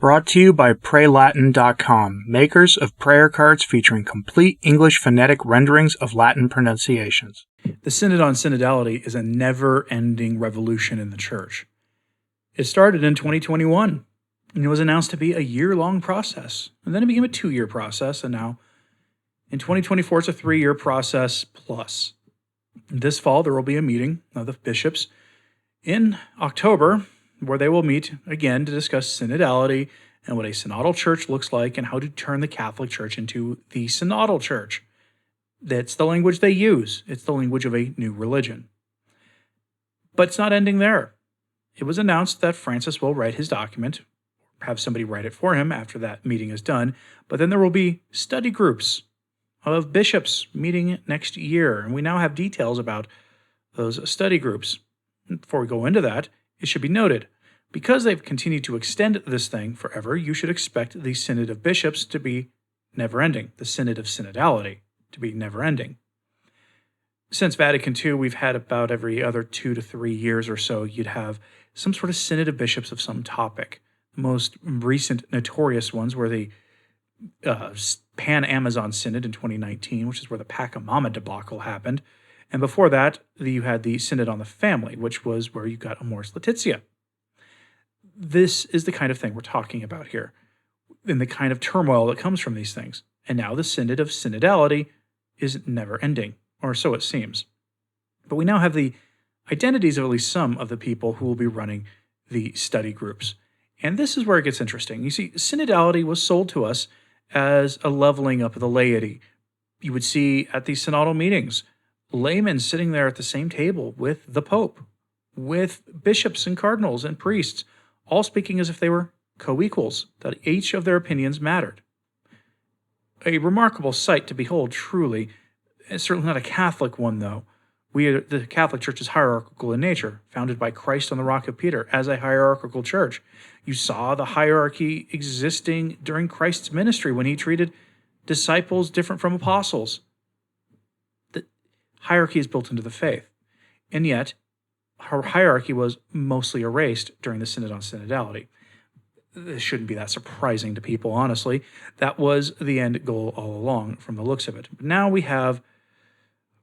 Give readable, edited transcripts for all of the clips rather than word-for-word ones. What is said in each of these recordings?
Brought to you by PrayLatin.com, makers of prayer cards featuring complete English phonetic renderings of Latin pronunciations. The Synod on Synodality is a never-ending revolution in the Church. It started in 2021, and it was announced to be a year-long process. And then it became a 2-year process, and now in 2024 it's a 3-year process plus. This fall there will be a meeting of the bishops in October where they will meet again to discuss synodality and what a synodal church looks like and how to turn the Catholic Church into the synodal church. That's the language they use. It's the language of a new religion. But it's not ending there. It was announced that Francis will write his document, have somebody write it for him after that meeting is done, but then there will be study groups of bishops meeting next year, and we now have details about those study groups. Before we go into that, it should be noted, because they've continued to extend this thing forever, you should expect the Synod of Bishops to be never-ending, the Synod of Synodality to be never-ending. Since Vatican II, we've had about every other 2 to 3 years or so, you'd have some sort of Synod of Bishops of some topic. The most recent notorious ones were the Pan-Amazon Synod in 2019, which is where the Pachamama debacle happened. And before that, you had the Synod on the Family, which was where you got Amoris Laetitia. This is the kind of thing we're talking about here, and the kind of turmoil that comes from these things. And now the Synod of Synodality is never-ending, or so it seems. But we now have the identities of at least some of the people who will be running the study groups. And this is where it gets interesting. You see, synodality was sold to us as a leveling up of the laity. You would see at these synodal meetings laymen sitting there at the same table with the Pope, with bishops and cardinals and priests, all speaking as if they were co-equals, that each of their opinions mattered. A remarkable sight to behold, truly. It's certainly not a Catholic one, though. The Catholic Church is hierarchical in nature, founded by Christ on the Rock of Peter as a hierarchical church. You saw the hierarchy existing during Christ's ministry when he treated disciples different from apostles. The hierarchy is built into the faith, and yet her hierarchy was mostly erased during the Synod on Synodality. This shouldn't be that surprising to people, honestly. That was the end goal all along from the looks of it. But now we have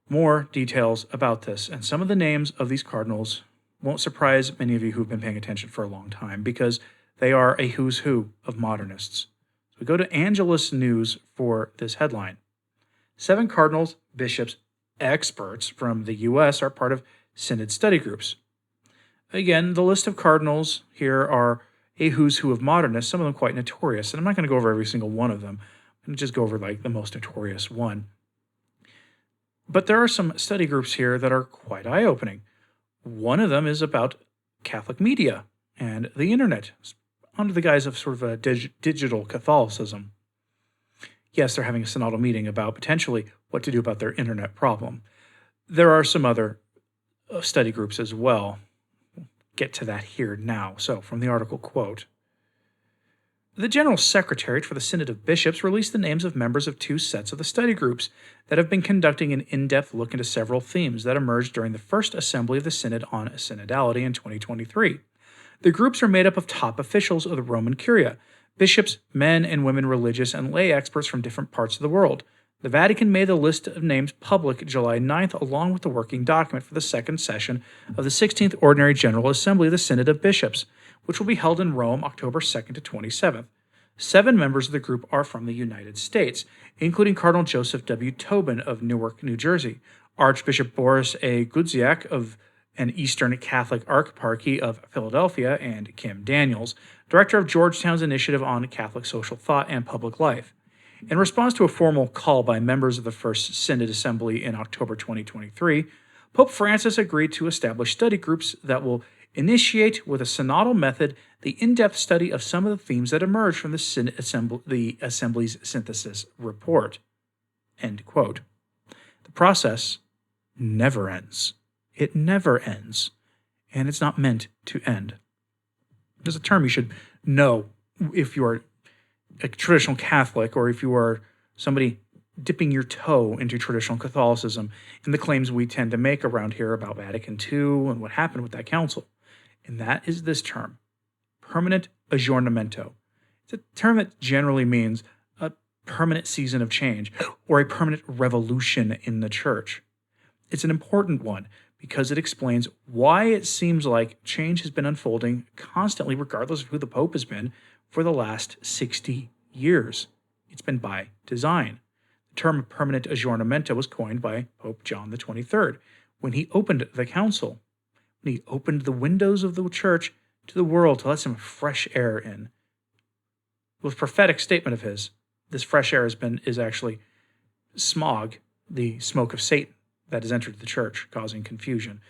more details about this, and some of the names of these cardinals won't surprise many of you who've been paying attention for a long time, because they are a who's who of modernists. So we go to Angelus News for this headline. 7 cardinals, bishops, experts from the U.S. are part of Synod study groups. Again, the list of cardinals here are a who's who of modernists, some of them quite notorious, and I'm not going to go over every single one of them. I'm going to just go over like the most notorious one. But there are some study groups here that are quite eye-opening. One of them is about Catholic media and the internet, under the guise of sort of a digital Catholicism. Yes, they're having a synodal meeting about potentially what to do about their internet problem. There are some other study groups as well. We'll get to that here now. So, from the article, quote, "The General Secretariat for the Synod of Bishops released the names of members of 2 sets of the study groups that have been conducting an in-depth look into several themes that emerged during the first assembly of the Synod on Synodality in 2023. The groups are made up of top officials of the Roman Curia, bishops, men and women religious, and lay experts from different parts of the world. The Vatican made the list of names public July 9th, along with the working document for the second session of the 16th Ordinary General Assembly of the Synod of Bishops, which will be held in Rome October 2nd to 27th. 7 members of the group are from the United States, including Cardinal Joseph W. Tobin of Newark, New Jersey, Archbishop Boris A. Gudziak of an Eastern Catholic Archparchy of Philadelphia, and Kim Daniels, director of Georgetown's Initiative on Catholic Social Thought and Public Life. In response to a formal call by members of the First Synod Assembly in October 2023, Pope Francis agreed to establish study groups that will initiate with a synodal method the in-depth study of some of the themes that emerge from the Assembly's synthesis report." End quote. The process never ends. It never ends, and it's not meant to end. There's a term you should know if you are a traditional Catholic, or if you are somebody dipping your toe into traditional Catholicism, and the claims we tend to make around here about Vatican II and what happened with that council. And that is this term, permanent aggiornamento. It's a term that generally means a permanent season of change or a permanent revolution in the church. It's an important one because it explains why it seems like change has been unfolding constantly, regardless of who the Pope has been, for the last 60 years. It's been by design. The term permanent aggiornamento was coined by Pope John XXIII when he opened the council, when he opened the windows of the church to the world to let some fresh air in. It was a prophetic statement of his. This fresh air is actually smog, the smoke of Satan that has entered the church, causing confusion.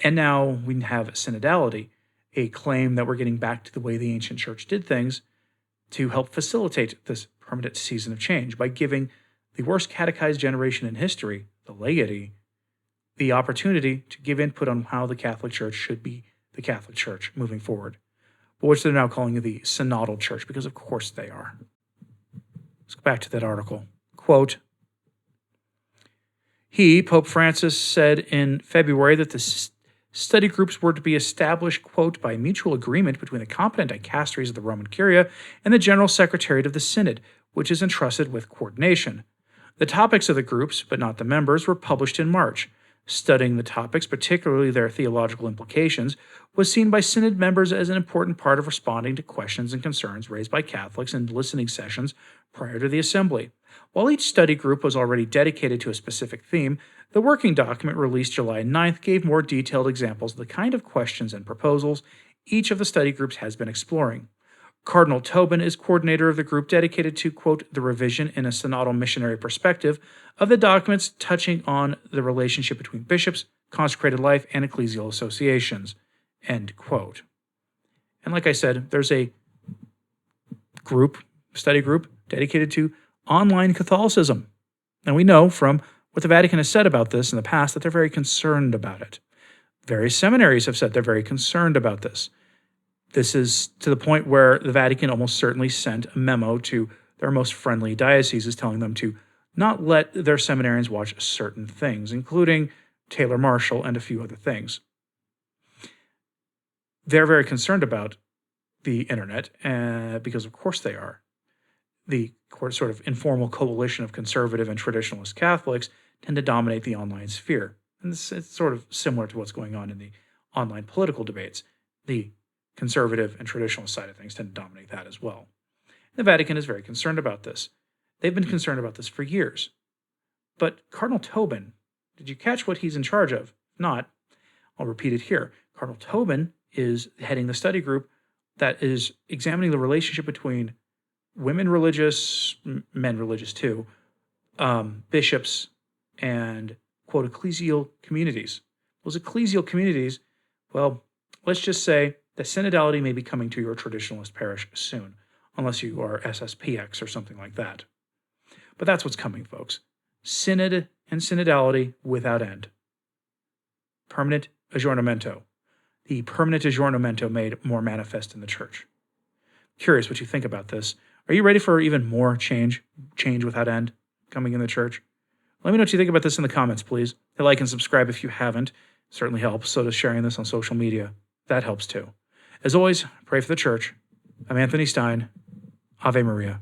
And now we have synodality, a claim that we're getting back to the way the ancient church did things to help facilitate this permanent season of change by giving the worst catechized generation in history, the laity, the opportunity to give input on how the Catholic Church should be the Catholic Church moving forward, which they're now calling the synodal church, because of course they are. Let's go back to that article. Quote, Pope Francis, said in February that the study groups were to be established, quote, by mutual agreement between the competent dicasteries of the Roman Curia and the General Secretariat of the Synod, which is entrusted with coordination. The topics of the groups, but not the members, were published in March. Studying the topics, particularly their theological implications, was seen by Synod members as an important part of responding to questions and concerns raised by Catholics in listening sessions prior to the assembly. While each study group was already dedicated to a specific theme, the working document released July 9th gave more detailed examples of the kind of questions and proposals each of the study groups has been exploring. Cardinal Tobin is coordinator of the group dedicated to, quote, the revision in a synodal missionary perspective of the documents touching on the relationship between bishops, consecrated life, and ecclesial associations, end quote. And like I said, there's a study group dedicated to online Catholicism. And we know from what the Vatican has said about this in the past that they're very concerned about it. Various seminaries have said they're very concerned about this. This is to the point where the Vatican almost certainly sent a memo to their most friendly dioceses telling them to not let their seminarians watch certain things, including Taylor Marshall and a few other things. They're very concerned about the internet, because of course they are. The sort of informal coalition of conservative and traditionalist Catholics tend to dominate the online sphere. And it's sort of similar to what's going on in the online political debates. The conservative and traditional side of things tend to dominate that as well. The Vatican is very concerned about this. They've been concerned about this for years. But Cardinal Tobin, did you catch what he's in charge of? If not, I'll repeat it here. Cardinal Tobin is heading the study group that is examining the relationship between women religious, men religious too, bishops, and, quote, ecclesial communities. Those ecclesial communities, well, let's just say that synodality may be coming to your traditionalist parish soon, unless you are SSPX or something like that. But that's what's coming, folks. Synod and synodality without end. Permanent aggiornamento. The permanent aggiornamento made more manifest in the church. Curious what you think about this. Are you ready for even more change without end coming in the church? Let me know what you think about this in the comments, please. Hit like and subscribe if you haven't. It certainly helps. So does sharing this on social media. That helps too. As always, pray for the church. I'm Anthony Stine. Ave Maria.